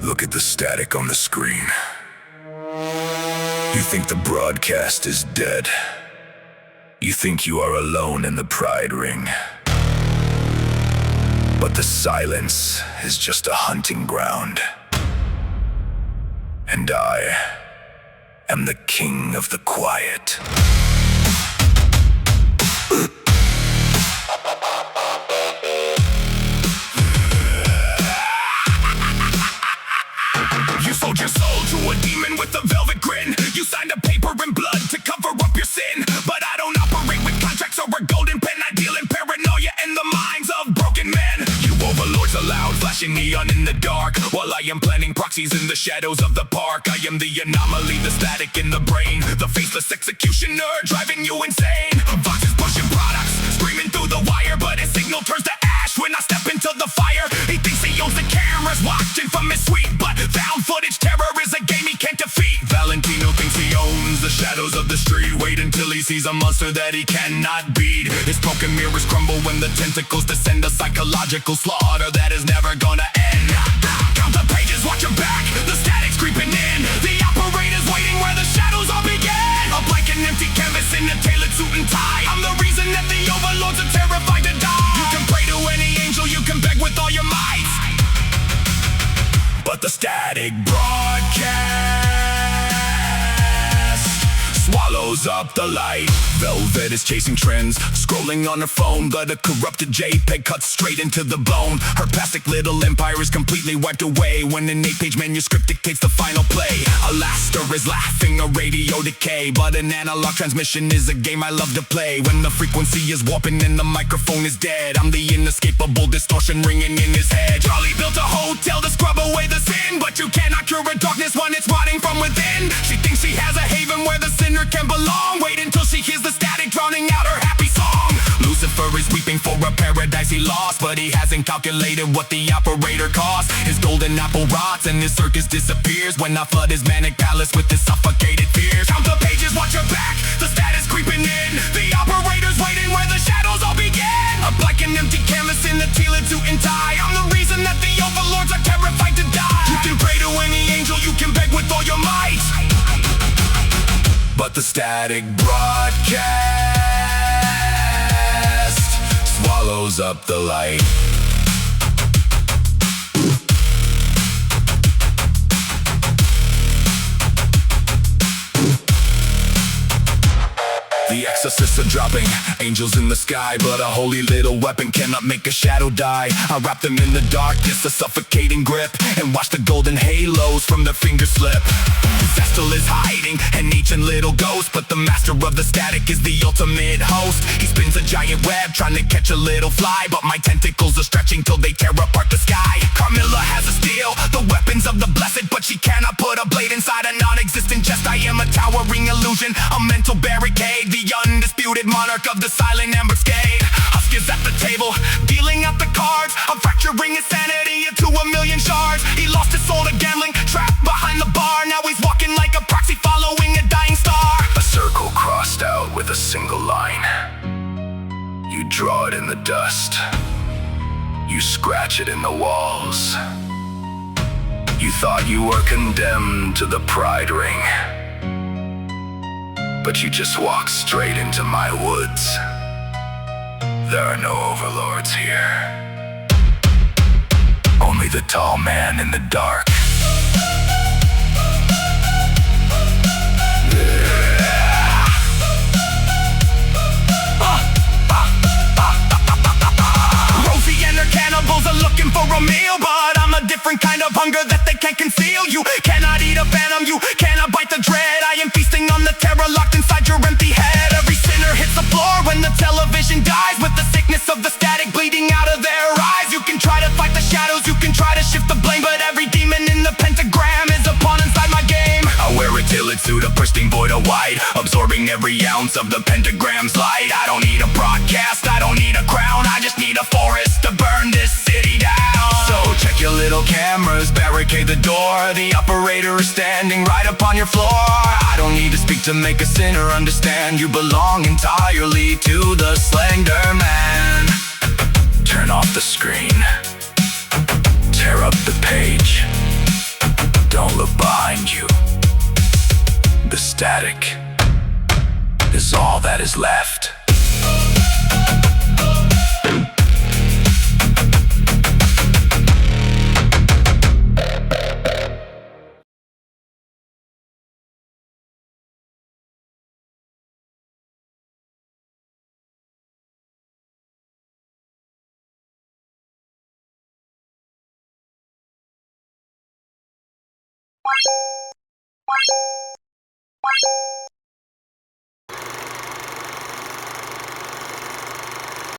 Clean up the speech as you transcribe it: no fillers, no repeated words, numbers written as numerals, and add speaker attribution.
Speaker 1: Look at the static on the screen. You think the broadcast is dead. You think you are alone in the Pride Ring. But the silence is just a hunting ground. And I am the king of the quiet. You sold your soul to a demon with a velvet grin. You signed a paper in blood to cover up your sin. But I don't operate with contracts or a golden pen. I deal in paranoia in the minds of broken men. You overlords are loud, flashing neon in the dark, while I am planning proxies in the shadows of the park. I am the anomaly, the static in the brain, the faceless executioner driving you insane. Vox is pushing products, screaming through the wire, but his signal turns to ash when I step into the fire. He thinks he owns the cameras, watching from his suite, but found footage terror is a game he can't defeat. Valentino thinks he owns the shadows of the street. Wait until he sees a monster that he cannot beat. His broken mirrors crumble when the tentacles descend, a psychological slaughter that is never gonna end. Count the pages, watch your back, the static's creeping in. The operator's waiting where the shadows all begin. A blank and empty canvas in a tailored suit and tie. I'm the reason that the overlords are terrified to die. You can pray to any angel, you can beg with all your might, but the static broadcast swallows up the light. Velvet is chasing trends, scrolling on her phone, but a corrupted JPEG cuts straight into the bone. Her plastic little empire is completely wiped away when an 8-page manuscript dictates the final play. Alaster is laughing, a radio decay, but an analog transmission is a game I love to play. When the frequency is warping and the microphone is dead, I'm the inescapable distortion ringing in his head. Charlie built a hotel to scrub away the sin, but you cannot cure a darkness when it's rotting from within. She thinks she has a haven where the sinner can belong. Wait until she hears the static drowning out her happy song. Lucifer is weeping for a paradise he lost, but he hasn't calculated what the operator cost. His golden apple rots and his circus disappears when I flood his manic palace with his suffocated fears. Count the pages, watch your back, the status creeping in. The operator's waiting where the shadows all begin. A blank and empty canvas in a tailored suit and tie. I'm the reason that the overlords are terrified to die. You can pray to any angel, you can beg with all your might, but the static broadcast swallows up the light. The exorcists are dropping, angels in the sky, but a holy little weapon cannot make a shadow die. I wrap them in the darkness, a suffocating grip, and watch the golden halos from their fingers slip. Vestal is hiding, an ancient little ghost, but the master of the static is the ultimate host. He spins a giant web trying to catch a little fly, but my tentacles are stretching till they tear apart the sky. Carmilla has a steel, the weapons of the blessed, but she cannot put a blade inside a non-existent chest. I am a towering illusion, a mental barricade, the undisputed monarch of the silent ambuscade. Husk is at the table, dealing out the cards. I'm fracturing his sanity into a million shards. He lost his soul to gambling, trapped behind the bar. Now he's walking like a proxy following a dying star. A circle crossed out with a single line. You draw it in the dust, you scratch it in the walls. You thought you were condemned to the Pride Ring, but you just walked straight into my woods. There are no overlords here, only the tall man in the dark. Rosie and her cannibals are looking for a meal, but I'm a different kind of hunger that they can't conceal. You cannot eat a phantom, you cannot bite the dread. I am feasting on the terror locked inside your empty head. Every sinner hits the floor when the television dies, with the sickness of the static bleeding out of their eyes. You can try to fight the shadows, you can try to shift the blame, but every demon in the pentagram is a pawn inside my game. I wear a tailored suit, a pristine void of white, absorbing every ounce of the pentagram's light. I don't need a broadcast, I don't need a crown, I just need a forest to burn this city down. So check your little cameras, barricade the door. The operator is standing right upon your floor. I don't need to speak to make a sinner understand. You belong entirely to the Slenderman. Turn off the screen, tear up the page, Don't look behind you. The static is all that is left.